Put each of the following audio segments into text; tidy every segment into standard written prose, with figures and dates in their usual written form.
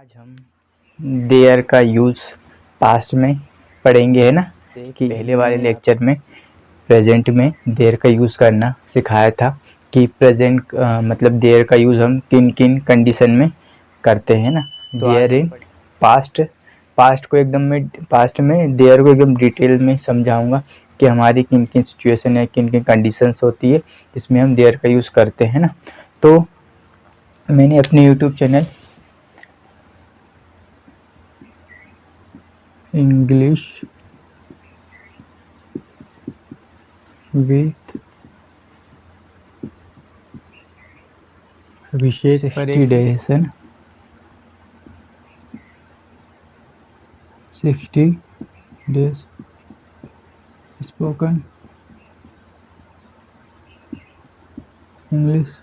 आज हम देयर का यूज़ पास्ट में पढ़ेंगे, है ना। कि पहले वाले लेक्चर में प्रेजेंट में देयर का यूज़ करना सिखाया था कि प्रेजेंट मतलब देयर का यूज़ हम किन किन कंडीशन में करते हैं ना। देयर इन पास्ट, पास्ट में देयर को एकदम डिटेल में समझाऊंगा कि हमारी किन किन सिचुएशन है, किन किन कंडीशंस होती है जिसमें हम देयर का यूज़ करते हैं ना। तो मैंने अपने YouTube channel English with Abhishek 60 days है ना, 60 डेज स्पोकन इंग्लिश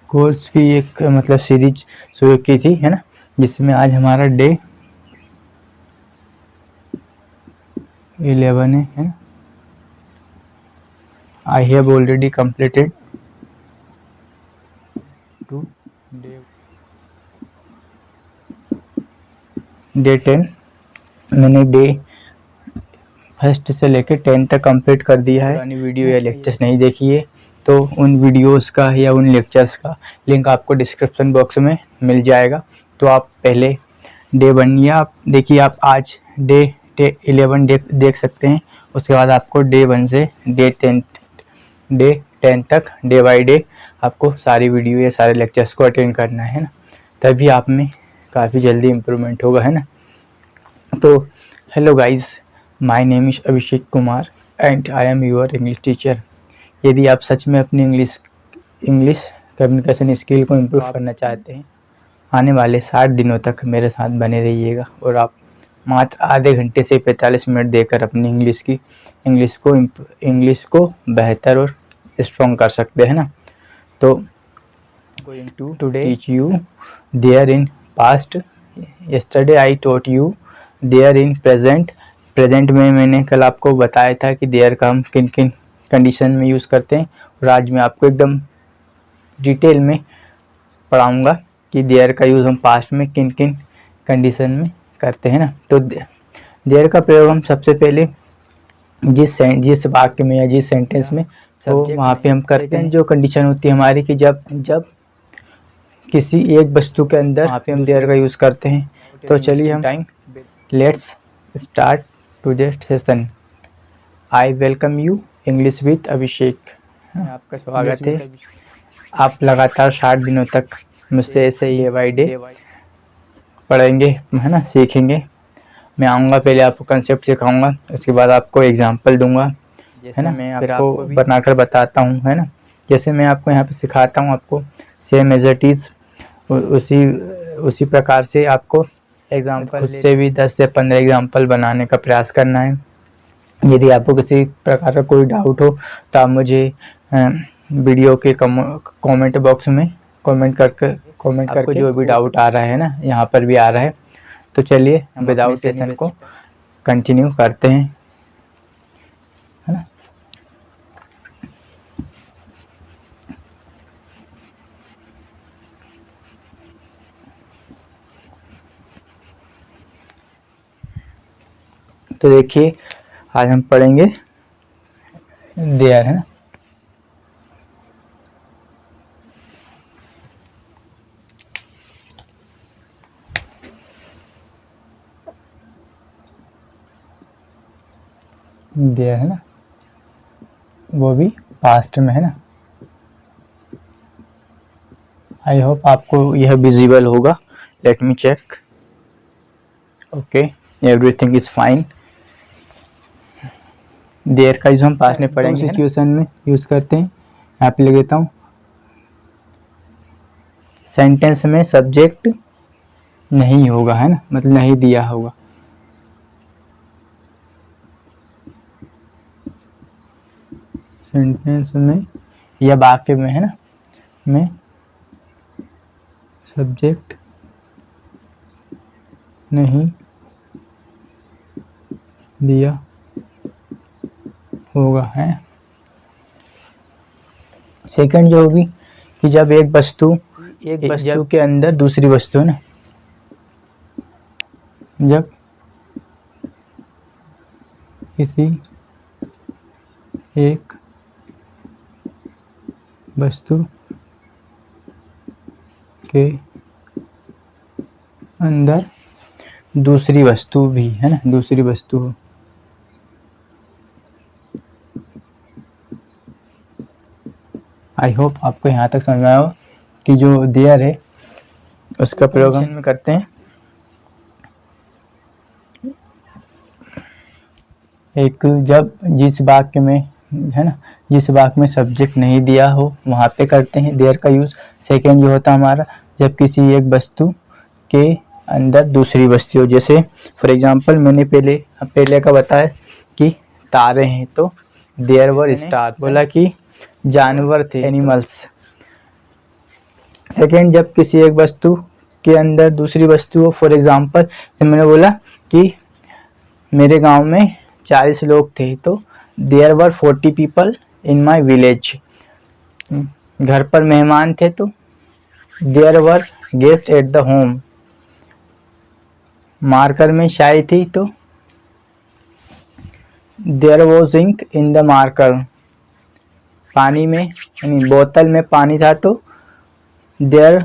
कोर्स की एक मतलब सीरीज शुरू की थी, है ना, जिसमें आज हमारा डे 11 है ना। I have already completed to day 10। मैंने डे फर्स्ट से लेकर 10 तक कंप्लीट कर दिया है। पुरानी वीडियो या लेक्चर्स नहीं देखी है तो उन वीडियोस का या उन लेक्चर्स का लिंक आपको डिस्क्रिप्शन बॉक्स में मिल जाएगा। तो आप पहले डे 1 या आप देखिए, आप आज डे 11 देख सकते हैं। उसके बाद आपको डे 1 से डे 10 तक डे बाई डे आपको सारी वीडियो या सारे लेक्चर्स को अटेंड करना है ना, तभी आप में काफ़ी जल्दी इम्प्रूवमेंट होगा, है ना। तो hello guys, my name is Abhishek Kumar and I am your English teacher. यदि आप सच में अपनी इंग्लिश कम्युनिकेशन स्किल को इम्प्रूव करना चाहते हैं, आने वाले 60 दिनों तक मेरे साथ बने रहिएगा और आप मात्र आधे घंटे से 45 मिनट देकर अपनी इंग्लिश को बेहतर और स्ट्रॉन्ग कर सकते हैं ना। तो going to today teach you there in past. Yesterday I taught you there in present. Present में मैंने कल आपको बताया था कि देयर का हम किन किन कंडीशन में यूज़ करते हैं, और आज मैं आपको एकदम डिटेल में पढ़ाऊँगा कि देयर का यूज़ हम पास्ट में किन किन कंडीशन में करते हैं ना। तो देयर का प्रयोग हम सबसे पहले जिस वाक्य में या जिस सेंटेंस में तो वहाँ पे हम करते हैं। जो कंडीशन होती है हमारी कि जब किसी एक वस्तु के अंदर वहाँ पे हम देयर का यूज़ करते हैं। तो चलिए हम let's start today session. I welcome you English with Abhishek. आपका स्वागत है। आप लगातार 60 दिनों तक मुझसे ऐसे ही डे बाई डे पढ़ेंगे, है ना, सीखेंगे। मैं आऊँगा, पहले आपको कंसेप्ट सिखाऊंगा, उसके बाद आपको एग्जांपल दूंगा, है ना। मैं आपको बनाकर बताता हूँ, है ना। जैसे मैं आपको यहाँ पे सिखाता हूँ, आपको सेम एज इट इज़ उसी प्रकार से आपको एग्जांपल खुद से भी 10 से 15 एग्जांपल बनाने का प्रयास करना है। यदि आपको किसी प्रकार का कोई डाउट हो तो आप मुझे वीडियो के कमेंट बॉक्स में कमेंट करके जो भी डाउट आ रहा है ना, यहाँ पर भी आ रहा है। तो चलिए विदाउट सेशन को कंटिन्यू करते हैं, है ना। तो देखिए, आज हम पढ़ेंगे देयर, है ना। देयर, है ना, वो भी पास्ट में, है ना। आई होप आपको यह विजिबल होगा। Let me check. Okay, everything is fine. There का यूज हम पास्ट में पढ़ेंगे, सिचुएशन में यूज करते हैं। यहाँ पे लिख देता हूँ, सेंटेंस में सब्जेक्ट नहीं होगा, है ना, मतलब नहीं दिया होगा। सेंटेंस में या वाक्य में, है ना, में सब्जेक्ट नहीं दिया होगा, है। सेकंड जो होगी कि जब एक वस्तु एक वस्तु के अंदर दूसरी वस्तु है ना, जब किसी एक वस्तु के अंदर दूसरी वस्तु भी है ना, दूसरी वस्तु हो। आई होप आपको यहाँ तक समझ में आया हो कि जो देयर है उसका प्रयोग हम करते हैं एक, जब जिस वाक्य में है ना, जिस वाक्य में सब्जेक्ट नहीं दिया हो वहाँ पे करते हैं देयर का यूज़। सेकेंड जो होता है हमारा, जब किसी एक वस्तु के अंदर दूसरी वस्तु हो। जैसे फॉर एग्जांपल मैंने पहले का बताया कि तारे हैं, तो देयर वर स्टार्स। बोला कि जानवर थे, एनिमल्स। सेकेंड, जब किसी एक वस्तु के अंदर दूसरी वस्तु हो। फॉर एग्जांपल से मैंने बोला कि मेरे गांव में 40 लोग थे, तो there were 40 people in my village. घर पर मेहमान थे, तो there were guest at the home. Marker में स्याही थी, तो there was ink in the marker. पानी में यानी बोतल में पानी था, तो there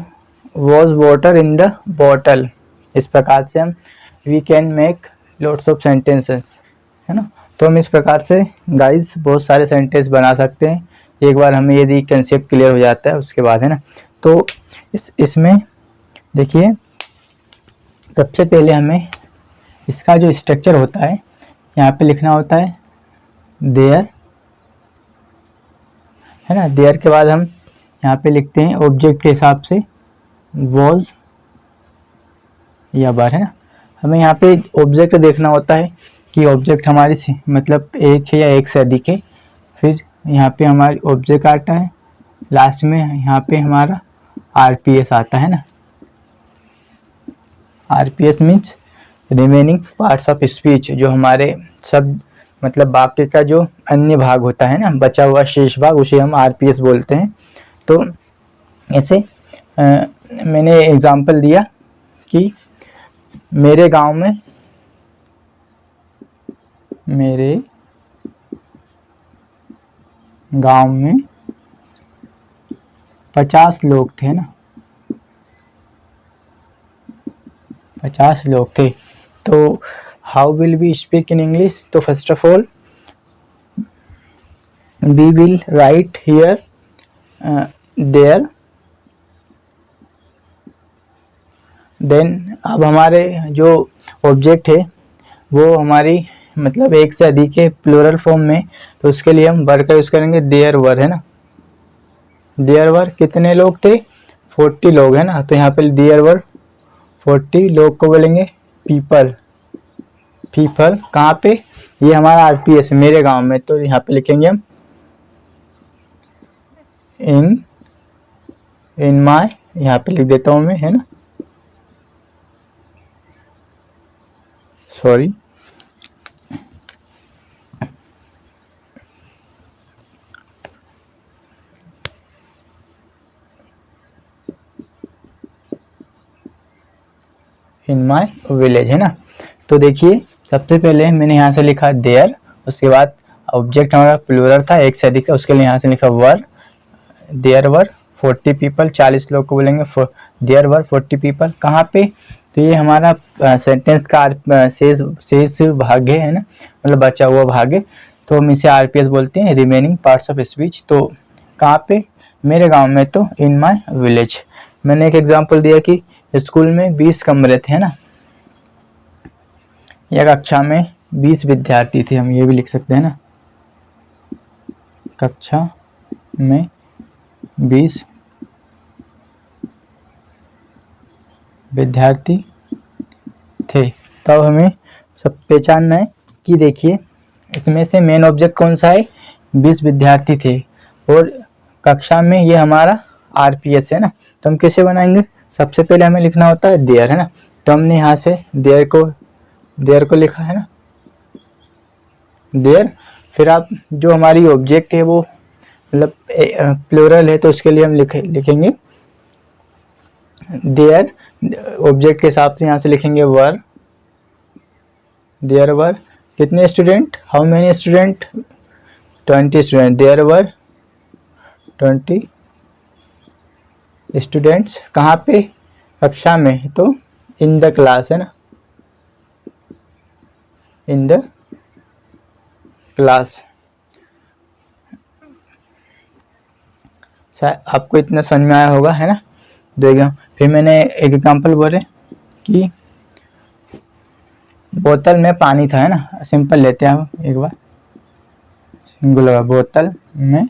was water in the bottle. इस प्रकार से हम we can make lots of sentences, है ना। तो हम इस प्रकार से गाइस बहुत सारे सेंटेंस बना सकते हैं। एक बार हमें यदि कंसेप्ट क्लियर हो जाता है उसके बाद, है ना। तो इसमें देखिए, सबसे पहले हमें इसका जो स्ट्रक्चर होता है यहाँ पे लिखना होता है देयर, है ना। देयर के बाद हम यहाँ पे लिखते हैं ऑब्जेक्ट के हिसाब से वॉज या वर, है ना। हमें यहाँ पे ऑब्जेक्ट देखना होता है कि ऑब्जेक्ट हमारी मतलब एक है या एक से अधिक है। फिर यहाँ पे हमारी ऑब्जेक्ट आता है, लास्ट में यहाँ पे हमारा आरपीएस आता है ना। RPS means remaining parts of speech, जो हमारे सब मतलब वाक्य का जो अन्य भाग होता है ना, बचा हुआ शेष भाग, उसे हम आरपीएस बोलते हैं। तो ऐसे मैंने एग्जांपल दिया कि मेरे गांव में 50 लोग थे ना, 50 लोग थे। तो how will we speak in English? तो first of all we will write here there. Then अब हमारे जो ऑब्जेक्ट है वो हमारी मतलब एक से अधिक है प्लूरल फॉर्म में, तो उसके लिए हम वर का यूज़ करेंगे देयर वर, है ना। देयर वर कितने लोग थे? 40 लोग, है ना। तो यहाँ पे देयर वर 40 लोग को बोलेंगे पीपल। पीपल कहाँ पे? ये हमारा आरपीएस मेरे गांव में, तो यहाँ पे लिखेंगे हम इन माय, यहाँ पे लिख देता हूँ मैं, है ना, सॉरी। इन माय विलेज, है ना। तो देखिए सबसे पहले मैंने यहाँ से लिखा देयर, उसके बाद ऑब्जेक्ट हमारा प्लूरल था, एक से अधिक, उसके लिए यहाँ से लिखा वर। देयर वर 40 पीपल, 40 लोग को बोलेंगे देयर वर 40 पीपल। कहाँ पे? तो ये हमारा सेंटेंस का शेष भाग है ना, मतलब बचा हुआ भाग है, तो हम इसे आरपीएस बोलते हैं, रिमेनिंग पार्ट्स ऑफ स्पीच। तो कहाँ पे? मेरे गांव में, तो इन माय विलेज। मैंने एक एग्जांपल दिया कि स्कूल में 20 कमरे थे, है ना। या कक्षा में 20 विद्यार्थी थे, हम ये भी लिख सकते हैं ना, कक्षा में 20 विद्यार्थी थे। तब हमें सब पहचानना है कि देखिए इसमें से मेन ऑब्जेक्ट कौन सा है? 20 विद्यार्थी थे, और कक्षा में ये हमारा आरपीएस है ना। तो हम कैसे बनाएंगे? सबसे पहले हमें लिखना होता है देयर, है ना। तो हमने यहाँ से देयर को लिखा है ना, देयर। फिर आप जो हमारी ऑब्जेक्ट है वो मतलब प्लूरल है, तो उसके लिए हम लिखेंगे देयर ऑब्जेक्ट के हिसाब से यहाँ से लिखेंगे वर, देयर वर कितने student, how many student, 20 student, there were 20 students, कहाँ पे, कक्षा में, तो इन द क्लास है ना, इन द क्लास। आपको इतना समझ में आया होगा है ना। देखिए फिर मैंने एक एग्जांपल बोले कि बोतल में पानी था है ना, सिंपल लेते हैं हम एक बार, सिंगुलर, बोतल में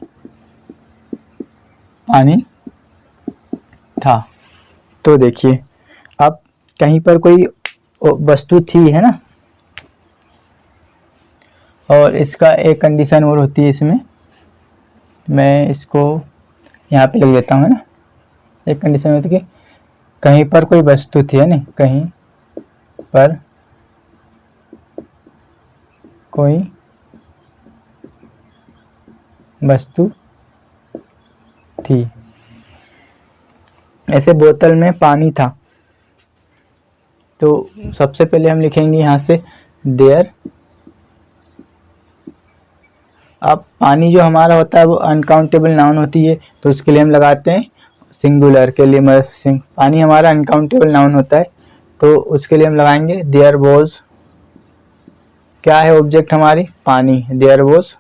पानी था। तो देखिए अब कहीं पर कोई वस्तु थी है ना, और इसका एक कंडीशन और होती है इसमें, मैं इसको यहाँ पे लिख देता हूँ है ना। एक कंडीशन होती है कि कहीं पर कोई वस्तु थी है ना, कहीं पर कोई वस्तु थी, ऐसे बोतल में पानी था। तो सबसे पहले हम लिखेंगे यहाँ से देयर। अब पानी जो हमारा होता है वो अनकाउंटेबल नाउन होती है, तो उसके लिए हम लगाते हैं सिंगुलर के लिए, पानी हमारा अनकाउंटेबल नाउन होता है, तो उसके लिए हम लगाएंगे देयर वॉज, क्या है ऑब्जेक्ट हमारी, पानी, देयर वॉज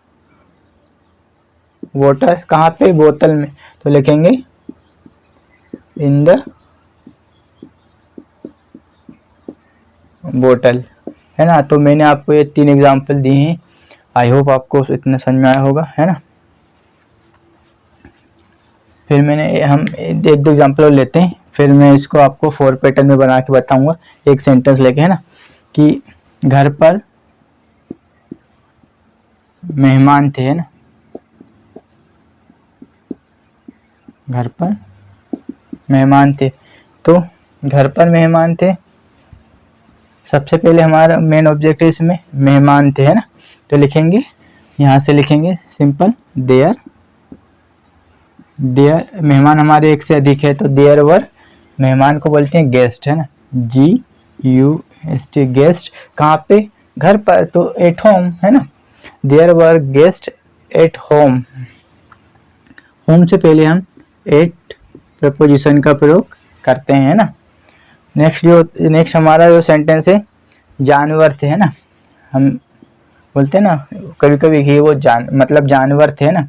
वाटर, कहाँ पे, बोतल में, तो लिखेंगे इन द बोतल है ना। तो मैंने आपको ये 3 एग्जाम्पल दिए हैं, आई होप आपको इतना समझ में आया होगा है ना। फिर हम एक दो एग्जाम्पल और लेते हैं, फिर मैं इसको आपको 4 पैटर्न में बना के बताऊंगा, एक सेंटेंस लेके है ना, कि घर पर मेहमान थे है ना, घर पर मेहमान थे। तो घर पर मेहमान थे, सबसे पहले हमारा मेन ऑब्जेक्ट है इसमें मेहमान थे है ना, तो लिखेंगे यहाँ से लिखेंगे सिंपल देयर, देयर मेहमान हमारे एक से अधिक है, तो देयर वर, मेहमान को बोलते हैं गेस्ट है ना, GUST गेस्ट, कहाँ पे, घर पर, तो एट होम है ना, there were guest at home. Home से पहले हम एट प्रपोजिशन का प्रयोग करते हैं है ना। नेक्स्ट हमारा जो सेंटेंस है जानवर थे है ना, हम बोलते हैं ना कभी कभी कि वो मतलब जानवर थे ना,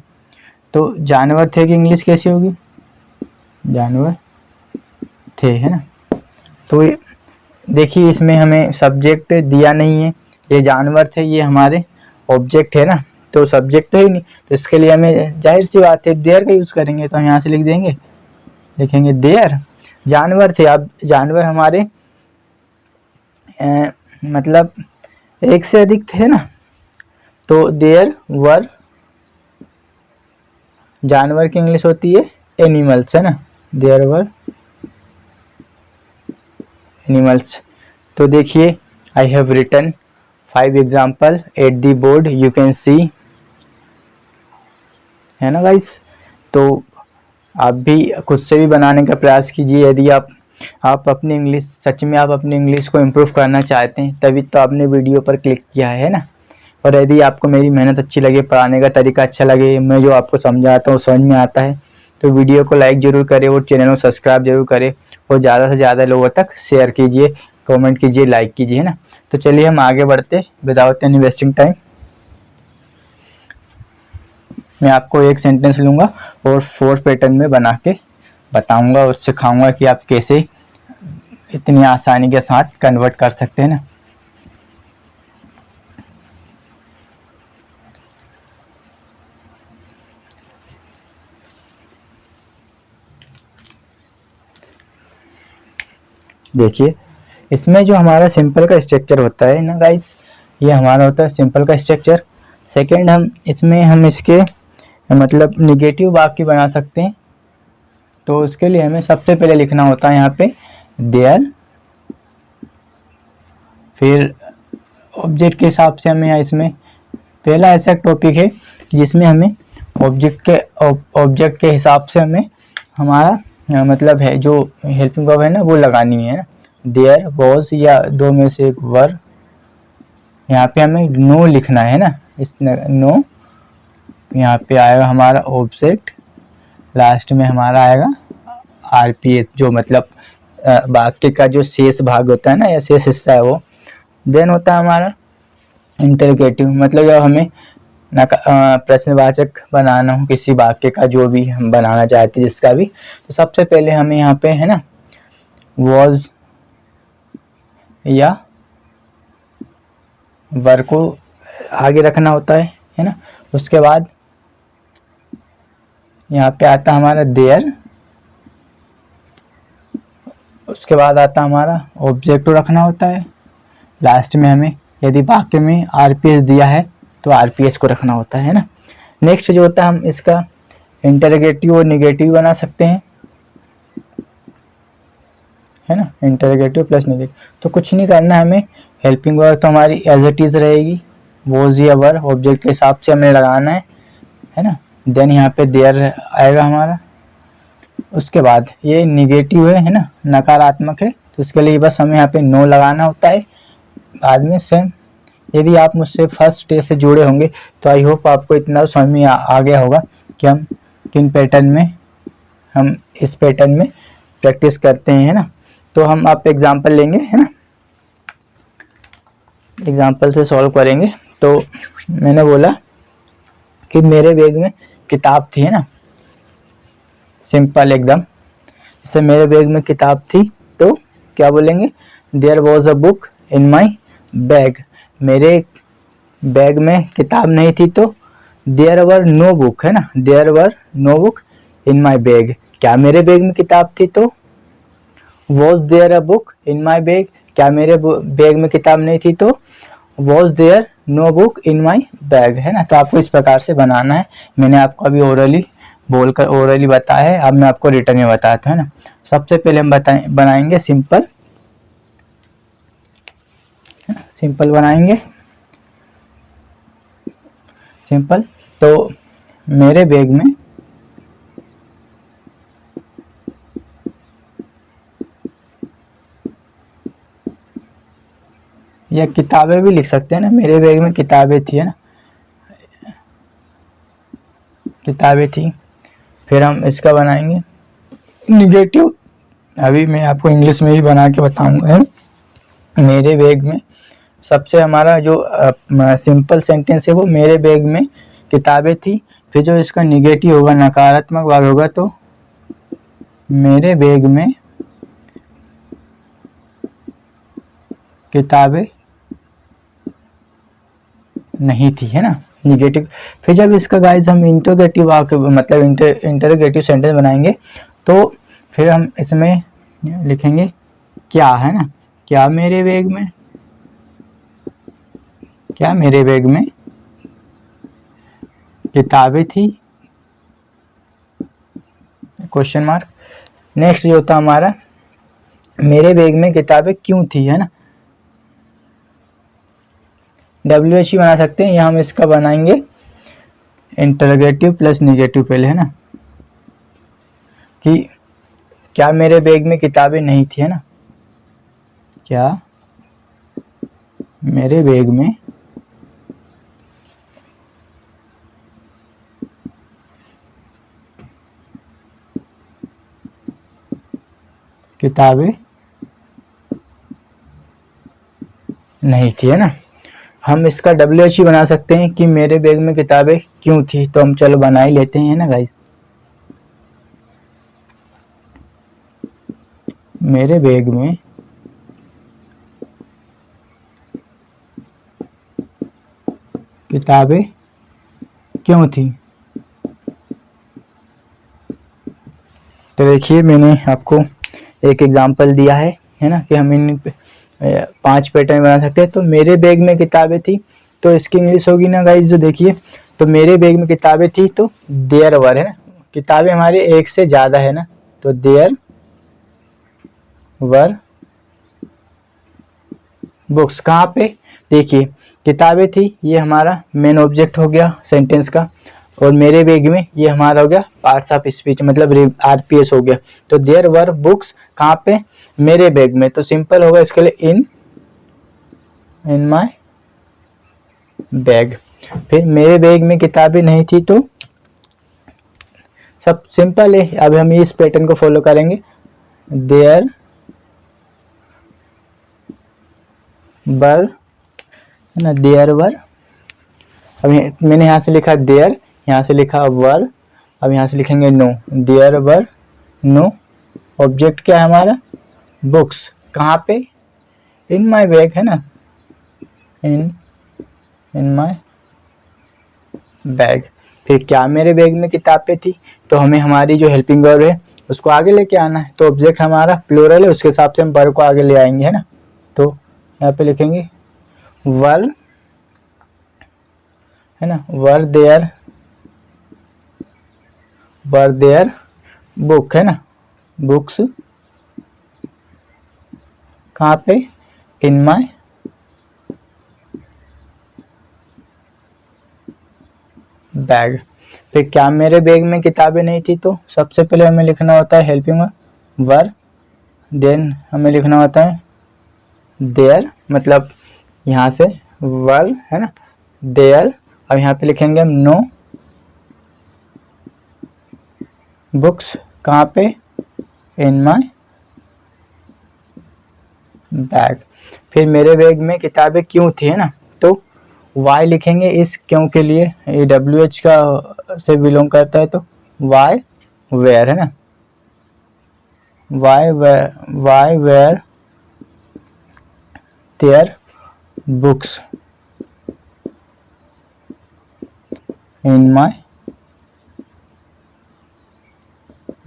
तो जानवर थे की इंग्लिश कैसी होगी, जानवर थे है ना। तो देखिए इसमें हमें सब्जेक्ट दिया नहीं है, ये जानवर थे ये हमारे ऑब्जेक्ट है ना, तो सब्जेक्ट तो ही नहीं, तो इसके लिए हमें जाहिर सी बात है देयर का यूज़ करेंगे, तो हम यहाँ से लिख देंगे, लिखेंगे देयर, जानवर थे। अब जानवर हमारे मतलब एक से अधिक थे ना, तो देयर वर, जानवर की इंग्लिश होती है एनिमल्स है ना, देयर वर एनिमल्स। तो देखिए I have written 5 example at the board, you can see है ना गाइस। तो आप भी खुद से भी बनाने का प्रयास कीजिए, यदि आप अपनी इंग्लिश, सच में आप अपनी इंग्लिश को इम्प्रूव करना चाहते हैं, तभी तो आपने वीडियो पर क्लिक किया है ना। और यदि आपको मेरी मेहनत अच्छी लगे, पढ़ाने का तरीका अच्छा लगे, मैं जो आपको समझाता हूँ समझ में आता है, तो वीडियो को लाइक ज़रूर करें और चैनल को सब्सक्राइब जरूर करें, और ज़्यादा से ज़्यादा लोगों तक शेयर कीजिए, कमेंट कीजिए, लाइक कीजिए है ना। तो चलिए हम आगे बढ़ते विदाउट एनी वेस्टिंग टाइम। मैं आपको एक सेंटेंस लूँगा और 4 पैटर्न में बना के बताऊँगा और सिखाऊँगा कि आप कैसे इतनी आसानी के साथ कन्वर्ट कर सकते हैं ना। देखिए इसमें जो हमारा सिंपल का स्ट्रक्चर होता है ना गाइस, ये हमारा होता है सिंपल का स्ट्रक्चर। सेकंड हम इसके मतलब निगेटिव वाक्य बना सकते हैं, तो उसके लिए हमें सबसे पहले लिखना होता है यहाँ पे देयर, फिर ऑब्जेक्ट के हिसाब से हमें इसमें पहला ऐसा टॉपिक है जिसमें हमें ऑब्जेक्ट के हिसाब से हमें हमारा मतलब है जो हेल्पिंग वर्ब है ना वो लगानी है ना। देयर वॉज या दो में से एक वर, यहाँ पे हमें नो लिखना है ना, इस नो यहाँ पे आएगा हमारा ऑब्जेक्ट, लास्ट में हमारा आएगा आरपीएस, जो मतलब वाक्य का जो शेष भाग होता है ना या शेष हिस्सा है वो। देन होता है हमारा इंटरगेटिव, मतलब जब हमें प्रश्नवाचक बनाना हो किसी वाक्य का, जो भी हम बनाना चाहते हैं जिसका भी, तो सबसे पहले हमें यहाँ पे है ना वॉज या वर को आगे रखना होता है ना। उसके बाद यहाँ पे आता हमारा देयर, उसके बाद आता हमारा ऑब्जेक्ट रखना होता है, लास्ट में हमें यदि वाक्य में आरपीएस दिया है तो आरपीएस को रखना होता है ना। नेक्स्ट जो होता है हम इसका इंटरगेटिव और निगेटिव बना सकते हैं, है ना, इंटरगेटिव प्लस निगेटिव। तो कुछ नहीं करना है हमें, हेल्पिंग वर्ब तो हमारी एज इट इज रहेगी, वॉज या वर ऑब्जेक्ट के हिसाब से हमें लगाना है ना। देन यहाँ पे देयर आएगा हमारा, उसके बाद ये निगेटिव है ना, नकारात्मक है, तो उसके लिए बस हमें यहाँ पे नो लगाना होता है बाद में सेम। यदि आप मुझसे फर्स्ट डे से जुड़े होंगे तो आई होप आपको इतना समझ में आ गया होगा कि हम किन पैटर्न में, हम इस पैटर्न में प्रैक्टिस करते हैं, है ना। तो हम आप एग्जांपल लेंगे, है ना, एग्जांपल से सॉल्व करेंगे। तो मैंने बोला कि मेरे बैग में किताब थी, है ना, सिंपल एकदम। जैसे मेरे बैग में किताब थी तो क्या बोलेंगे, there was a book in my bag. मेरे बैग में किताब नहीं थी तो देयर वर नो बुक, है ना, there were no book in my bag. क्या मेरे बैग में किताब थी तो was there a book in my bag. क्या मेरे बैग में किताब नहीं थी तो was there no book in my bag, है ना। तो आपको इस प्रकार से बनाना है। मैंने आपको अभी ओरली बोलकर ओरली बताया है, अब मैं आपको रिटर्न में बताता हूँ ना। सबसे पहले हम बनाएंगे सिंपल, सिंपल बनाएंगे, सिंपल। तो मेरे बैग में या किताबें भी लिख सकते हैं ना, मेरे बैग में किताबें थी, है ना, किताबें थी। फिर हम इसका बनाएंगे निगेटिव, अभी मैं आपको इंग्लिश में ही बना के बताऊंगा। मेरे बैग में सबसे हमारा जो सिंपल सेंटेंस है वो मेरे बैग में किताबें थी। फिर जो इसका निगेटिव होगा, नकारात्मक भाग होगा, तो मेरे बैग में किताबें नहीं थी, है ना, निगेटिव। फिर जब इसका गाइस हम इंटरोगेटिव मतलब इंटरोगेटिव सेंटेंस बनाएंगे तो फिर हम इसमें लिखेंगे क्या, है ना, क्या मेरे बैग में, क्या मेरे बैग में किताबें थी, क्वेश्चन मार्क। नेक्स्ट जो होता हमारा मेरे बैग में किताबें क्यों थी, है ना, WH बना सकते हैं, या हम इसका बनाएंगे इंटरोगेटिव प्लस निगेटिव पहले, है ना, कि क्या मेरे बैग में किताबें नहीं थी, है ना, क्या मेरे बैग में किताबें नहीं थी, है ना। हम इसका WH बना सकते हैं कि मेरे बैग में किताबें क्यों थी, तो हम चलो बना ही लेते हैं ना गाइस। मेरे बैग में किताबें क्यों थी। तो देखिए मैंने आपको एक एग्जांपल दिया है ना, कि हम इन 5 पैटर्न बना सकते हैं। तो मेरे बैग में किताबें थी, तो इसकी इंग्लिश होगी ना गाइस, जो देखिए, तो मेरे बैग में किताबें थी तो देयर वर, है ना, किताबें हमारे एक से ज़्यादा है ना, तो देयर वर बुक्स। कहाँ पे, देखिए किताबें थी, ये हमारा मेन ऑब्जेक्ट हो गया सेंटेंस का। और मेरे बैग में ये हमारा हो गया पार्ट्स ऑफ स्पीच, मतलब आरपीएस हो गया। तो देयर वर बुक्स कहाँ पे, मेरे बैग में। तो सिंपल होगा इसके लिए इन माय बैग। फिर मेरे बैग में किताबें नहीं थी, तो सब सिंपल है। अब हम इस पैटर्न को फॉलो करेंगे। देयर वर, है ना, देयर वर। अब मैंने यहाँ से लिखा देयर, यहाँ से लिखा वर, अब यहाँ से लिखेंगे no. There were no, object क्या है हमारा, बुक्स, कहाँ पे, इन माय बैग, है ना, इन माय बैग। फिर क्या मेरे बैग में किताबें थी, तो हमें हमारी जो हेल्पिंग वर्ब है उसको आगे लेके आना है। तो ऑब्जेक्ट हमारा प्लूरल है, उसके हिसाब से हम वर्ब को आगे ले आएंगे, है ना। तो यहाँ पे लिखेंगे वर, है ना, वर देयर बुक, है ना, बुक्स कहाँ पे, इन माय बैग। फिर क्या मेरे बैग में किताबें नहीं थी, तो सबसे पहले हमें लिखना होता है हेल्पिंग वर्ब, देन हमें लिखना होता है देयर, मतलब यहाँ से वर्ब, है ना, देयर। अब यहाँ पे लिखेंगे हम नो बुक्स, कहाँ पे, इन माय बैग। फिर मेरे बैग में किताबें क्यों थी, है ना, तो वाई लिखेंगे इस क्यों के लिए, ये WH का से बिलोंग करता है, तो वाई वेयर, है ना, why were there books in my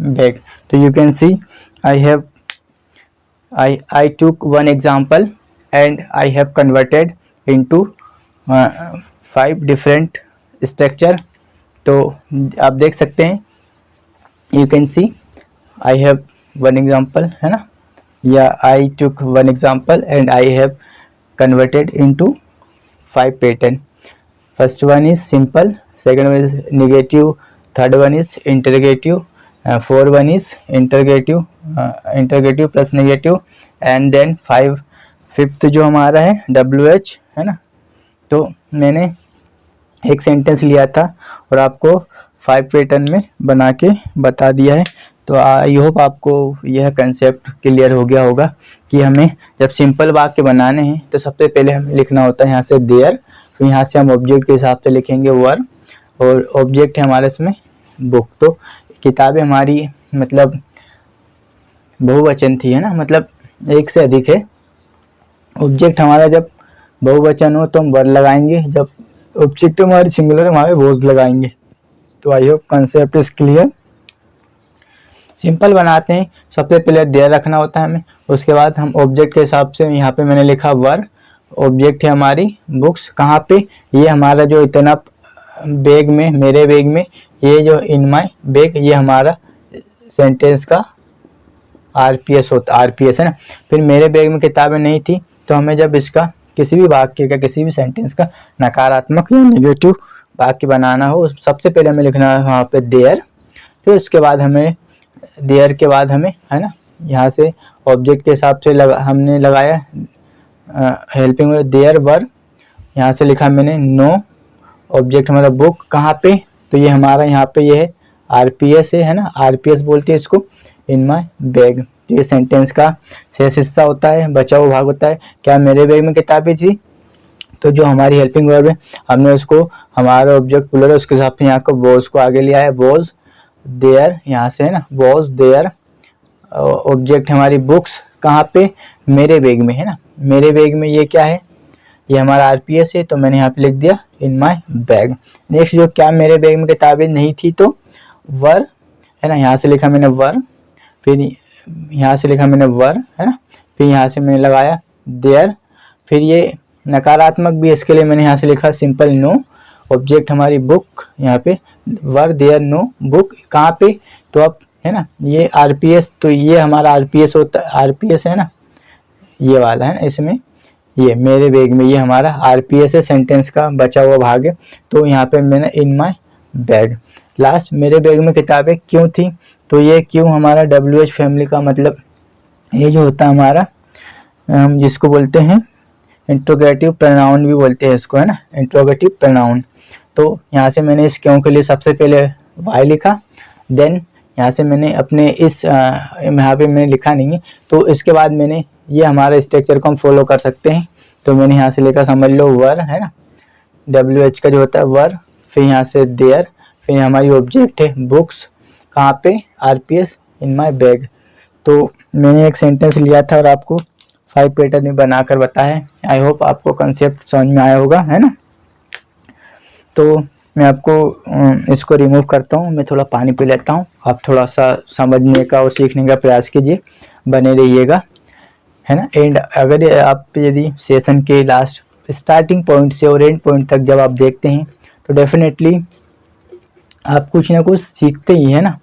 bag. तो you can see I took one example and I have converted into 5 different structure। तो आप देख सकते हैं, you can see I have one example, है ना, या I took one example and I have converted into 5 pattern। First one is simple, second one is negative, third one is interrogative, fourth one is interrogative plus negative, and then fifth जो हमारा है WH, है ना। तो मैंने एक sentence लिया था और आपको 5 पैटर्न में बना के बता दिया है। तो आई होप आपको यह कंसेप्ट क्लियर हो गया होगा कि हमें जब सिंपल वाक्य बनाने हैं तो सबसे पहले हमें लिखना होता है यहाँ से देयर, तो यहाँ से हम ऑब्जेक्ट के हिसाब से लिखेंगे वर, और ऑब्जेक्ट है हमारे इसमें बुक। तो किताबें हमारी मतलब बहुवचन थी, है ना, मतलब एक से अधिक है। ऑब्जेक्ट हमारा जब बहुवचन हो तो हम वर लगाएंगे, जब ऑब्जेक्ट हमारी सिंगुलर है वहाँ पे वॉज लगाएंगे। तो I hope concept is clear. Simple बनाते हैं, सबसे पहले देयर रखना होता है हमें, उसके बाद हम ऑब्जेक्ट के हिसाब से, यहाँ पे मैंने लिखा वर, ऑब्जेक्ट है हमारी बुक्स, कहाँ पे, ये हमारा जो इतना बैग में, मेरे बैग में, ये जो इन माय बैग, ये हमारा सेंटेंस का आरपीएस होता, आरपीएस, है ना। फिर मेरे बैग में किताबें नहीं थी, तो हमें जब इसका किसी भी वाक्य का, किसी भी सेंटेंस का नकारात्मक या नेगेटिव वाक्य बनाना हो, सबसे पहले हमें लिखना है वहाँ पे देयर। फिर उसके बाद हमें देयर के बाद हमें, है ना, यहाँ से ऑब्जेक्ट के हिसाब से हमने लगाया हेल्पिंग में देयर वर, यहाँ से लिखा मैंने नो, ऑब्जेक्ट हमारा बुक, कहाँ पे, तो ये हमारा यहाँ पे ये है आरपीएस है ना, आरपीएस बोलते हैं इसको, इन माय बैग। तो ये सेंटेंस का शेष हिस्सा होता है, बचा हुआ भाग होता है। क्या मेरे बैग में किताबें थी, तो जो हमारी हेल्पिंग वर्ब है हमने उसको, हमारा ऑब्जेक्ट प्लूरल है उसके हिसाब से यहाँ को वॉज को आगे लिया है, वॉज देयर, यहाँ से है ना, वॉज देयर। ऑब्जेक्ट हमारी बुक्स, कहाँ पे, मेरे बैग में, है ना, मेरे बैग में ये क्या है, ये हमारा आरपीएस है, तो मैंने यहाँ पे लिख दिया इन माय बैग। नेक्स्ट जो क्या मेरे बैग में किताबें नहीं थी, तो वर, है ना, यहाँ से लिखा मैंने वर, फिर यहाँ से लिखा मैंने वर, है ना, फिर यहाँ से मैंने लगाया देयर। फिर ये नकारात्मक भी, इसके लिए मैंने यहाँ से लिखा सिंपल नो, ऑब्जेक्ट हमारी बुक, यहाँ पे वर देयर नो बुक, कहाँ पे, तो अब है ना ये आरपीएस, तो ये हमारा आरपीएस होता है, आरपीएस है ना, ये वाला है ना, इसमें ये मेरे बैग में ये हमारा आरपीएस है, सेंटेंस का बचा हुआ भाग है। तो यहाँ पे मैंने इन माय बैग। लास्ट मेरे बैग में किताबें क्यों थी, तो ये क्यों हमारा WH फैमिली का मतलब ये जो होता है हमारा, हम जिसको बोलते हैं इंट्रोगेटिव प्रोनाउन भी बोलते हैं इसको, है ना, इंट्रोगेटिव प्रोनाउन। तो यहाँ से मैंने इस क्यों के लिए सबसे पहले वाई लिखा, देन यहाँ से मैंने अपने इस यहाँ पे मैंने लिखा नहीं है, तो इसके बाद मैंने ये हमारा स्ट्रक्चर को हम फॉलो कर सकते हैं। तो मैंने यहाँ से लिखा, समझ लो वर, है ना, WH का जो होता है वर, फिर यहाँ से देयर, फिर हमारी ऑब्जेक्ट है बुक्स, कहाँ पे, RPS इन माई बैग। तो मैंने एक सेंटेंस लिया था और आपको 5 पैटर्न में बनाकर बताया। आई होप आपको कंसेप्ट समझ में आया होगा, है ना। तो मैं आपको इसको रिमूव करता हूँ, मैं थोड़ा पानी पी लेता हूँ, आप थोड़ा सा समझने का और सीखने का प्रयास कीजिए, बने रहिएगा, है ना। एंड अगर आप यदि सेशन के लास्ट स्टार्टिंग पॉइंट से और एंड पॉइंट तक जब आप देखते हैं तो डेफिनेटली आप कुछ ना कुछ सीखते ही, है ना।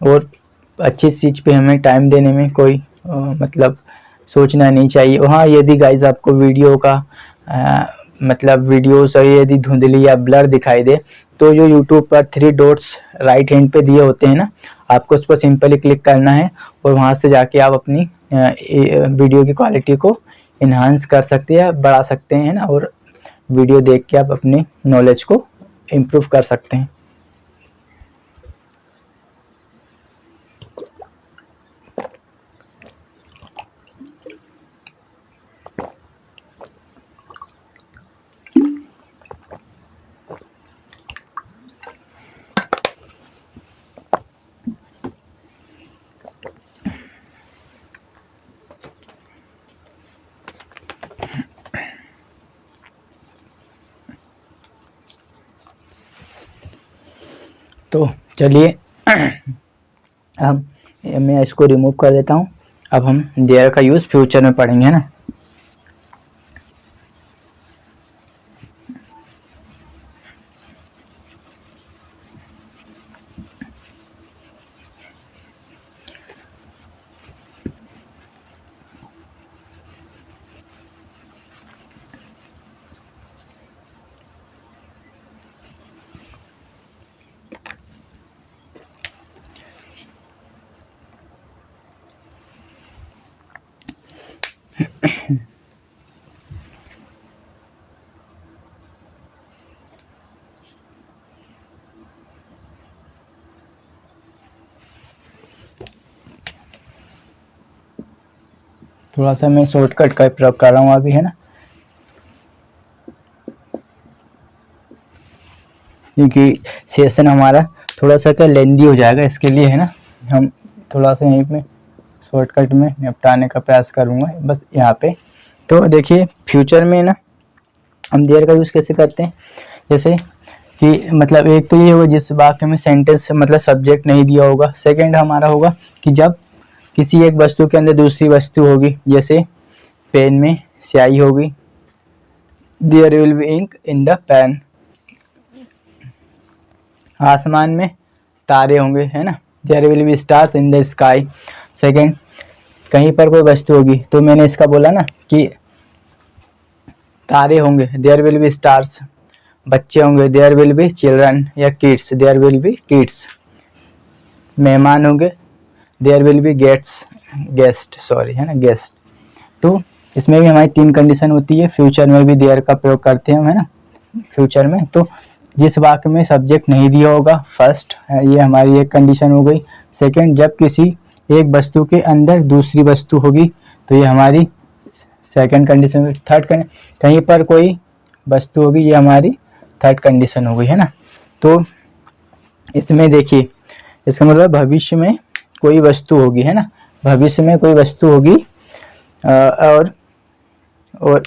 और अच्छी चीज़ पे हमें टाइम देने में कोई मतलब सोचना नहीं चाहिए। हाँ, यदि गाइज आपको वीडियो का मतलब वीडियोस यदि धुंधली या ब्लर दिखाई दे, तो जो यूट्यूब पर 3 डॉट्स राइट हैंड पे दिए होते हैं ना, आपको उस पर सिंपली क्लिक करना है और वहाँ से जाके आप अपनी वीडियो की क्वालिटी को इन्हांस कर सकते हैं, बढ़ा सकते हैं ना, और वीडियो देख के आप अपनी नॉलेज को इम्प्रूव कर सकते हैं। तो चलिए अब मैं इसको रिमूव कर देता हूँ। अब हम देयर का यूज़ फ्यूचर में पढ़ेंगे, है ना। थोड़ा सा मैं शॉर्टकट का प्रयोग कर रहा हूँ अभी, है ना, क्योंकि सेशन हमारा थोड़ा सा क्या लेंदी हो जाएगा, इसके लिए, है ना, हम थोड़ा सा यहीं पे शॉर्टकट में निपटाने का प्रयास करूँगा बस यहाँ पे। तो देखिए फ्यूचर में ना हम देयर का यूज़ कैसे करते हैं, जैसे कि मतलब एक तो ये होगा जिस वाक्य में सेंटेंस मतलब सब्जेक्ट नहीं दिया होगा। सेकंड हमारा होगा कि जब किसी एक वस्तु के अंदर दूसरी वस्तु होगी, जैसे पेन में स्याही होगी, there will be ink in the pen. आसमान में तारे होंगे, है ना, there will be stars in the sky. Second, कहीं पर कोई वस्तु होगी, तो मैंने इसका बोला ना कि तारे होंगे, देयर विल बी स्टार्स। बच्चे होंगे, देयर विल बी चिल्ड्रन या kids, there will be kids. मेहमान होंगे, there will be guest, sorry, है ना, गेस्ट। तो इसमें भी हमारी 3 कंडीशन होती है। फ्यूचर में भी देयर का प्रयोग करते हैं हम, है ना, फ्यूचर में। तो जिस वाक्य में सब्जेक्ट नहीं दिया होगा, फर्स्ट, ये हमारी एक कंडीशन हो गई। सेकंड, जब किसी एक वस्तु के अंदर दूसरी वस्तु होगी, तो ये हमारी सेकंड कंडीशन हुई। थर्ड, कहीं पर कोई वस्तु होगी, ये हमारी थर्ड कंडीशन हो गई, है ना। तो इसमें देखिए इसका मतलब भविष्य में कोई वस्तु होगी, है ना, भविष्य में कोई वस्तु होगी। और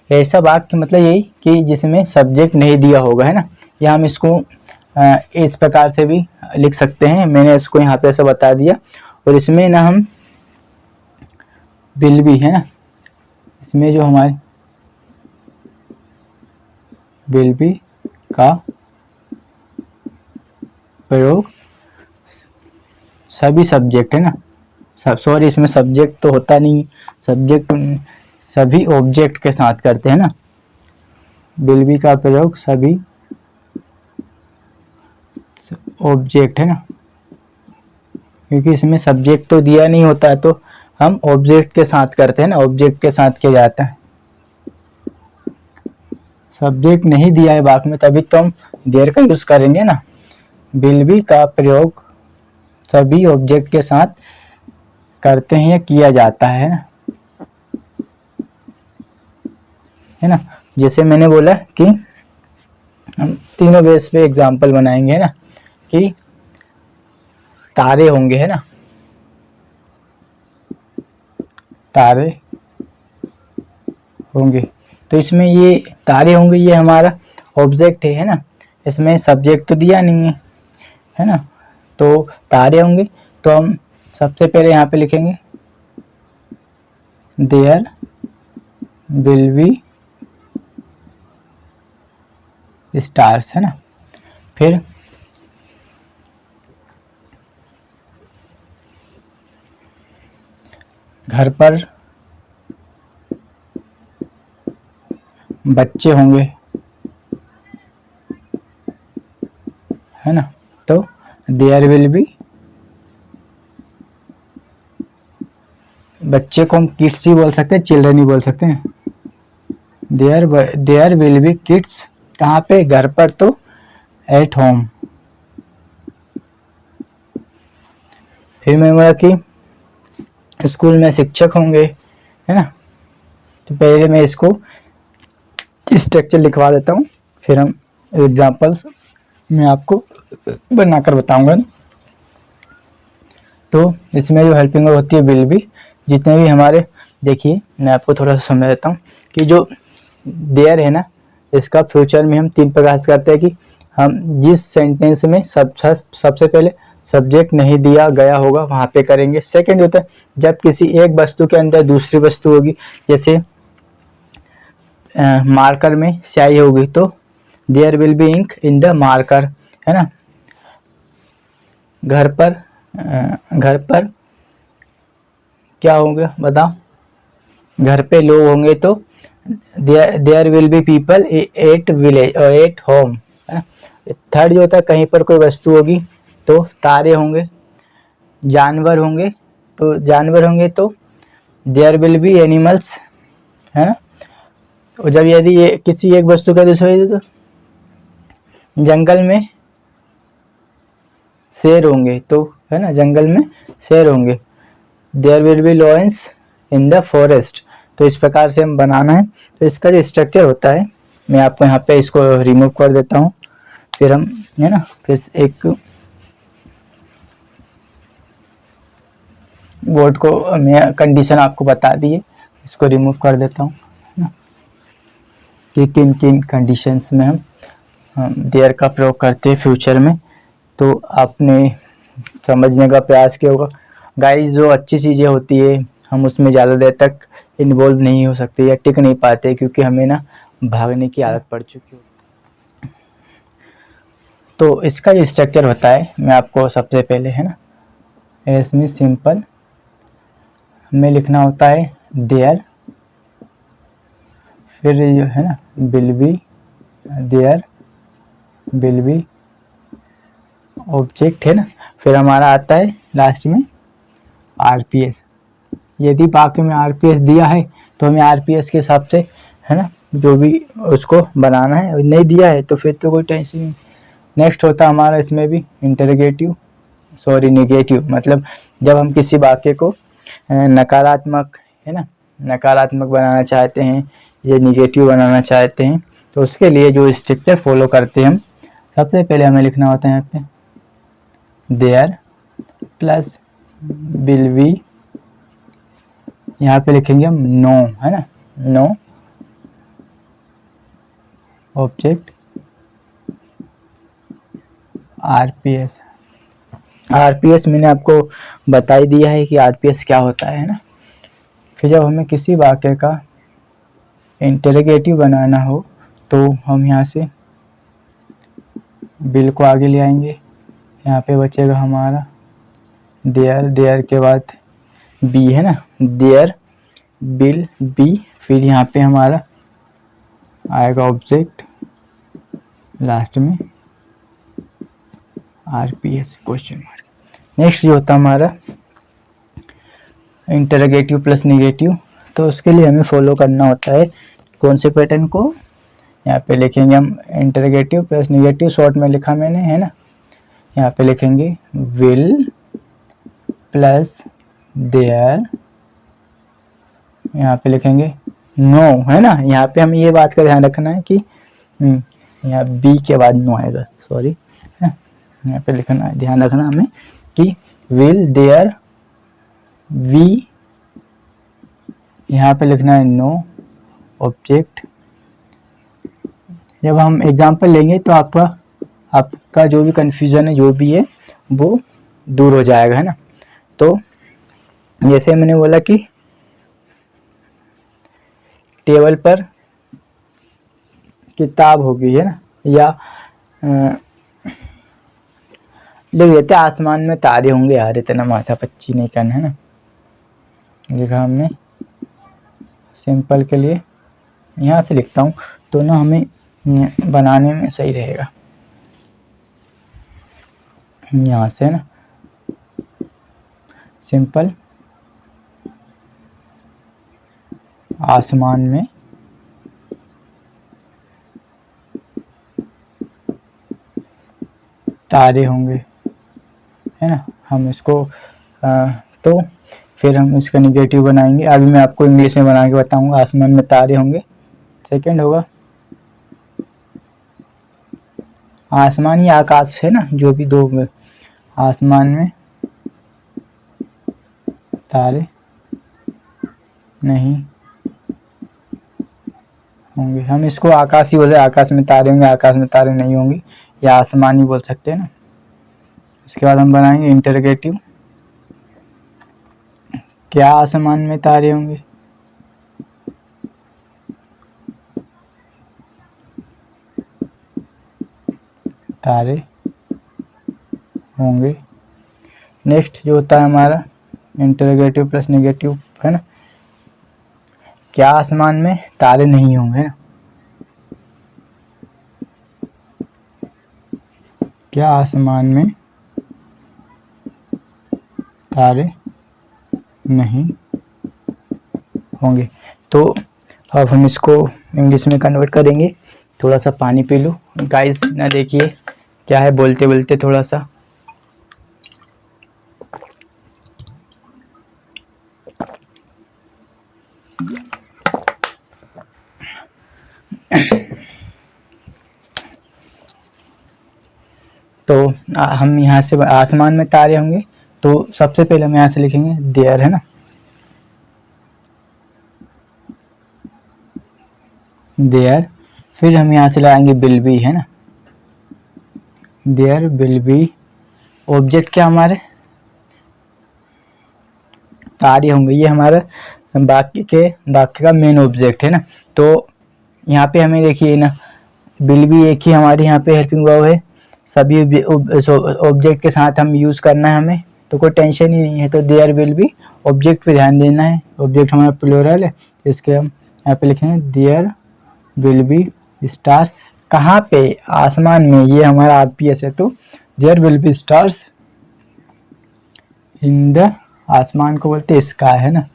ऐसा वाक्य मतलब यही कि जिसमें सब्जेक्ट नहीं दिया होगा, है ना, या हम इसको इस प्रकार से भी लिख सकते हैं। मैंने इसको यहाँ पे ऐसा बता दिया। और इसमें ना हम विल बी, है ना, इसमें जो हमारी विल बी का प्रयोग सभी सब्जेक्ट, है ना, सॉरी इसमें सब्जेक्ट तो होता नहीं, सब्जेक्ट सभी ऑब्जेक्ट के साथ करते हैं ना। विल बी का प्रयोग सभी ऑब्जेक्ट है ना, क्योंकि इसमें सब्जेक्ट तो दिया नहीं होता है तो हम ऑब्जेक्ट के साथ करते हैं ना, ऑब्जेक्ट के साथ किया जाता है। सब्जेक्ट नहीं दिया है वाक्य में तभी तो हम देयर का यूज करेंगे ना। विल बी का प्रयोग सभी ऑब्जेक्ट के साथ करते हैं या किया जाता है ना, है ना। जैसे मैंने बोला कि हम तीनों बेस पे एग्जांपल बनाएंगे ना, कि तारे होंगे, है ना, तारे होंगे, तो इसमें ये तारे होंगे ये हमारा ऑब्जेक्ट है ना, इसमें सब्जेक्ट तो दिया नहीं है ना। तो तारे होंगे तो हम सबसे पहले यहाँ पे लिखेंगे देयर विल बी स्टार्स, है ना। फिर घर पर बच्चे होंगे, है ना, तो देयर विल बी, बच्चे को हम किड्स ही बोल सकते हैं, चिल्ड्रन ही बोल सकते हैं। देयर विल बी किड्स, कहाँ पे, घर पर, तो एट होम। फिर मैं बोला कि स्कूल में शिक्षक होंगे, है ना। तो पहले मैं इसको स्ट्रक्चर लिखवा देता हूँ, फिर हम एग्जांपल्स मैं आपको बनाकर बताऊंगा। तो इसमें जो हेल्पिंग वर्ब होती है विल बी, जितने भी हमारे, देखिए मैं आपको थोड़ा सा समझा देता हूँ कि जो देयर है ना, इसका फ्यूचर में हम 3 प्रकार से करते हैं कि हम जिस सेंटेंस में सबसे पहले सब्जेक्ट नहीं दिया गया होगा वहाँ पे करेंगे। सेकंड होता है जब किसी एक वस्तु के अंदर दूसरी वस्तु होगी, जैसे मार्कर में स्याही होगी तो there will be ink in the marker, है ना। घर पर क्या होगा बताओ, घर पे लोग होंगे तो there will be people at village और एट होम, है ना। थर्ड जो होता है कहीं पर कोई वस्तु होगी तो तारे होंगे। जानवर होंगे तो देयर विल बी एनिमल्स, है ना। और जब यदि ये किसी एक वस्तु का दूसरे तो जंगल में शेर होंगे, तो है ना, जंगल में शेर होंगे। There will be lions in the forest. तो इस प्रकार से हम बनाना है। तो इसका जो स्ट्रक्चर होता है मैं आपको यहाँ पे इसको रिमूव कर देता हूँ, फिर हम, है ना, फिर एक वर्ड को मैं कंडीशन आपको बता दिए, इसको रिमूव कर देता हूँ, है ना, कि किन किन कंडीशंस में हम देयर का प्रयोग करते हैं फ्यूचर में। तो आपने समझने का प्रयास किया होगा। गाइस, जो अच्छी चीज़ें होती है हम उसमें ज़्यादा देर तक इन्वॉल्व नहीं हो सकते या टिक नहीं पाते, क्योंकि हमें ना भागने की आदत पड़ चुकी होती है। तो इसका जो स्ट्रक्चर होता है मैं आपको सबसे पहले, है ना, इसमें सिंपल हमें लिखना होता है देयर, फिर जो है ना will be, there will be object, है ना, फिर हमारा आता है लास्ट में आरपीएस। यदि वाक्य में आरपीएस दिया है तो हमें आरपीएस के हिसाब से, है ना, जो भी उसको बनाना है। नहीं दिया है तो फिर तो कोई टेंशन नहीं। नेक्स्ट होता है हमारा इसमें भी नेगेटिव, मतलब जब हम किसी वाक्य को नकारात्मक, है ना, नकारात्मक बनाना चाहते हैं या निगेटिव बनाना चाहते हैं तो उसके लिए जो स्ट्रक्चर फॉलो करते हैं हम, सबसे पहले हमें लिखना होता है यहाँ पे देयर प्लस विल बी, यहाँ पे लिखेंगे हम नो, है ना, नो ऑब्जेक्ट आरपीएस। आरपीएस मैंने आपको बता ही दिया है कि आरपीएस क्या होता है ना। फिर जब हमें किसी वाक्य का इंटरोगेटिव बनाना हो तो हम यहाँ से बिल को आगे ले आएंगे, यहाँ पे बचेगा हमारा देयर के बाद बी, है ना, देयर बिल बी, फिर यहाँ पे हमारा आएगा ऑब्जेक्ट, लास्ट में RPS क्वेश्चन मार्क। नेक्स्ट जो होता है हमारा इंटरोगेटिव प्लस नेगेटिव, तो उसके लिए हमें फॉलो करना होता है कौन से पैटर्न को, यहाँ पे लिखेंगे हम इंटरोगेटिव प्लस नेगेटिव, शॉर्ट में लिखा मैंने, है ना। यहाँ पे लिखेंगे विल प्लस देयर, यहाँ पे लिखेंगे नो, है ना। यहाँ पे हमें ये बात का ध्यान रखना है कि यहाँ बी के बाद नो आएगा, सॉरी, यहाँ पे लिखना है, ध्यान रखना हमें कि विल देयर वी, यहाँ पे लिखना है नो ऑब्जेक्ट। जब हम एग्जाम्पल लेंगे तो आपका जो भी कंफ्यूजन है, जो भी है, वो दूर हो जाएगा, है ना। तो जैसे मैंने बोला कि टेबल पर किताब होगी, है ना, या लिख देते आसमान में तारे होंगे। यार इतना माथा पच्ची नहीं करना, है ना। लिखा हमने सिंपल के लिए, यहाँ से लिखता हूँ तो ना हमें बनाने में सही रहेगा, यहाँ से ना सिंपल आसमान में तारे होंगे, है ना। हम इसको तो फिर हम इसका निगेटिव बनाएंगे। अभी मैं आपको इंग्लिश में बना के बताऊंगा। आसमान में तारे होंगे, सेकंड होगा आसमान या आकाश, है ना, जो भी दो, आसमान में तारे नहीं होंगे। हम इसको आकाश ही बोलते हैं, आकाश में तारे होंगे, आकाश में तारे नहीं होंगे, या आसमान ही बोल सकते हैं ना। इसके बाद हम बनाएंगे इंटरोगेटिव, क्या आसमान में तारे होंगे, तारे होंगे। नेक्स्ट जो होता है हमारा इंटरोगेटिव प्लस नेगेटिव, है ना, क्या आसमान में तारे नहीं होंगे, ना, क्या आसमान में तारे नहीं होंगे। तो अब हम इसको इंग्लिश में कन्वर्ट करेंगे। थोड़ा सा पानी पी लूँ गाइस, ना देखिए क्या है, बोलते बोलते थोड़ा सा तो हम यहाँ से आसमान में तारे होंगे, तो सबसे पहले हम यहाँ से लिखेंगे देयर, है ना, देयर। फिर हम यहाँ से लगाएंगे विल बी, है ना, देयर विल बी। ऑब्जेक्ट क्या हमारे तारे होंगे, ये हमारा बाकी का मेन ऑब्जेक्ट है ना। तो यहाँ पे हमें देखिए ना, विल बी एक ही हमारी यहाँ पे हेल्पिंग वर्ब है, सभी ऑब्जेक्ट के साथ हम यूज़ करना है हमें, तो कोई टेंशन ही नहीं है। तो देयर विल बी, ऑब्जेक्ट पे ध्यान देना है, ऑब्जेक्ट हमारा प्लूरल है, इसके हम यहाँ पे लिखेंगे देयर विल बी स्टार्स। कहाँ पे, आसमान में, ये हमारा RPS है, तो there will be stars in the, आसमान को बोलते हैं स्काई, है ना,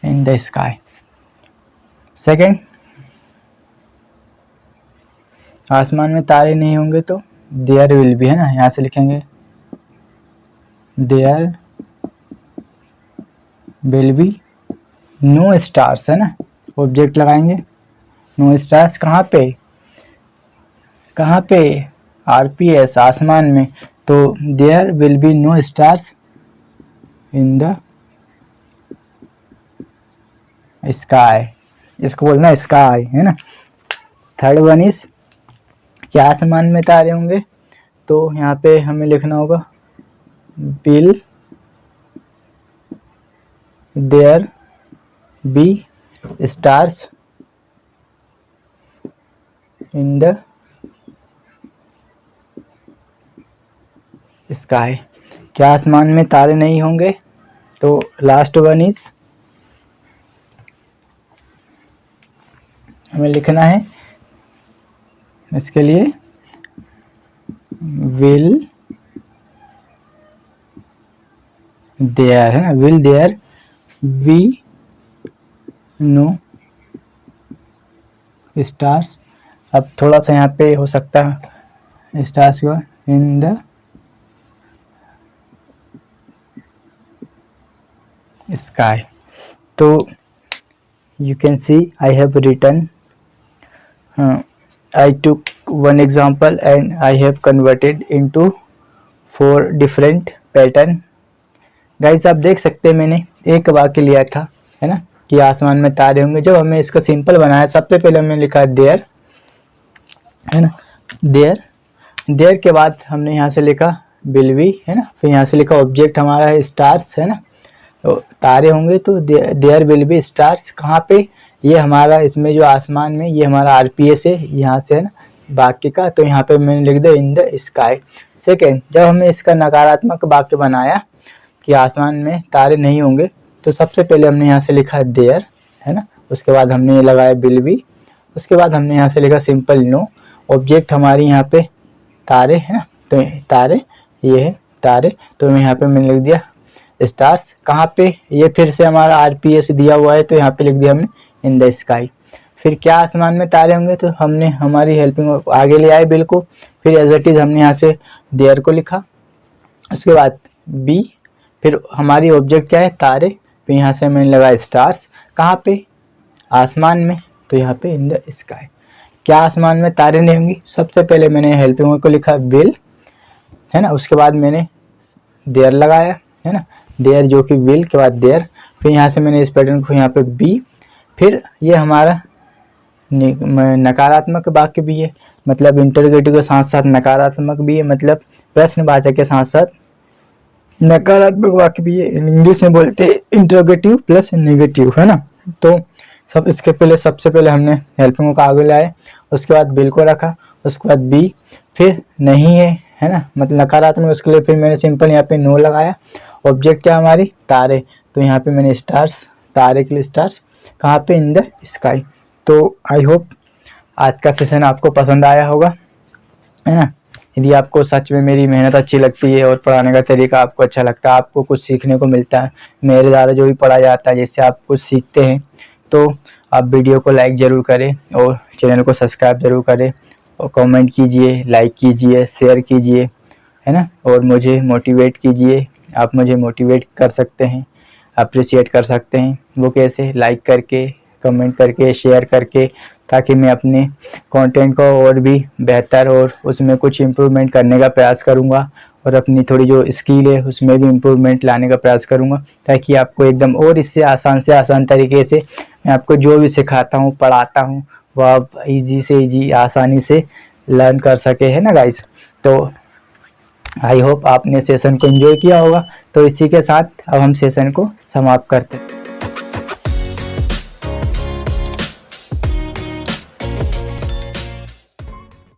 इन द स्काई। सेकेंड, आसमान में तारे नहीं होंगे तो देयर विल बी, है ना, यहाँ से लिखेंगे there will be no stars, है ना, ऑब्जेक्ट लगाएंगे नो स्टार्स। कहाँ पे RPS आसमान में, तो there will be no stars in the sky, इसको बोलना स्काई, है ना। थर्ड वन इज, क्या आसमान में तारे होंगे, तो यहाँ पे हमें लिखना होगा will there be stars in the sky. क्या आसमान में तारे नहीं होंगे, तो लास्ट वन इज, हमें लिखना है इसके लिए विल देयर, है ना, will there be no stars. अब थोड़ा सा यहाँ पे हो सकता है स्टार्स का इन द sky. तो you can see I have written, I took one example and I have converted into 4 different pattern. Guys आप देख सकते हैं मैंने एक वाक्य लिया था, है ना, कि आसमान में तारे होंगे। जब हमने इसका सिंपल बनाया सबसे पहले हमने लिखा देयर, है ना, देयर। देयर के बाद हमने यहाँ से लिखा विल बी, है ना, फिर यहाँ से लिखा ऑब्जेक्ट हमारा है स्टार्स, है ना, तो तारे होंगे तो देयर विल बी स्टार्स। कहाँ पे, ये हमारा इसमें जो आसमान में ये हमारा आरपीएस है यहाँ से, है ना, वाक्य का, तो यहाँ पे मैंने लिख दिया इन द स्काई। सेकेंड, जब हमने इसका नकारात्मक वाक्य बनाया कि आसमान में तारे नहीं होंगे, तो सबसे पहले हमने यहाँ से लिखा देयर, है ना, उसके बाद हमने ये लगाया विल बी, उसके बाद हमने यहाँ से लिखा सिंपल नो। ऑब्जेक्ट हमारी यहाँ पे तारे, है ना, तो तारे, ये है तारे, तो यहाँ पे मैंने लिख दिया स्टार्स। कहाँ पे, ये फिर से हमारा आरपीएस दिया हुआ है, तो यहाँ पे लिख दिया हमने इन द स्काई। फिर क्या आसमान में तारे होंगे, तो हमने हमारी हेल्पिंग आगे ले आए बिल को, फिर एज इट इज हमने यहाँ से देयर को लिखा, उसके बाद बी, फिर हमारी ऑब्जेक्ट क्या है तारे, फिर यहाँ से मैंने लगाया स्टार्स। कहाँ पे, आसमान में, तो यहाँ पे इन द स्काई। क्या आसमान में तारे नहीं होंगी, सबसे पहले मैंने हेल्पिंग को लिखा विल, है ना, उसके बाद मैंने देयर लगाया, है ना, देयर जो कि विल के बाद देयर, फिर यहाँ से मैंने इस पैटर्न को यहाँ पे बी, फिर ये हमारा नकारात्मक वाक्य भी है, मतलब इंटरोगेटिव के साथ साथ नकारात्मक भी है, मतलब प्रश्नवाचक के साथ साथ नकारात्मक वाक्य भी है। इंग्लिश में बोलते हैं इंटरोगेटिव प्लस नेगेटिव, है ना। तो सब इसके पहले सबसे पहले हमने हेल्पिंग को आगे लाए, उसके बाद बिल को रखा, उसके बाद बी, फिर नहीं है ना, मतलब नकारात्मक, उसके लिए फिर मैंने सिंपल यहाँ पे नो लगाया। ऑब्जेक्ट क्या हमारी तारे, तो यहाँ पे मैंने स्टार्स, तारे के लिए स्टार्स, कहाँ पे इन द स्काई। तो आई होप आज का सेशन आपको पसंद आया होगा, है ना। यदि आपको सच में मेरी मेहनत अच्छी लगती है और पढ़ाने का तरीका आपको अच्छा लगता है, आपको कुछ सीखने को मिलता है मेरे द्वारा जो भी पढ़ाया जाता है, जिससे आप कुछ सीखते हैं, तो आप वीडियो को लाइक ज़रूर करें और चैनल को सब्सक्राइब ज़रूर करें और कमेंट कीजिए, लाइक कीजिए, शेयर कीजिए, है ना, और मुझे मोटिवेट कीजिए। आप मुझे मोटिवेट कर सकते हैं, अप्रिशिएट कर सकते हैं। वो कैसे, लाइक करके, कमेंट करके, शेयर करके, ताकि मैं अपने कंटेंट को और भी बेहतर और उसमें कुछ इम्प्रूवमेंट करने का प्रयास करूँगा, और अपनी थोड़ी जो स्किल है उसमें भी इम्प्रूवमेंट लाने का प्रयास करूँगा, ताकि आपको एकदम और इससे आसान तरीके से मैं आपको जो भी सिखाता हूँ, पढ़ाता हूँ, वो आप ईजी से ईजी आसानी से लर्न कर सके, है ना गाइस। तो आई होप आपने सेशन को एंजॉय किया होगा। तो इसी के साथ अब हम सेशन को समाप्त करते हैं।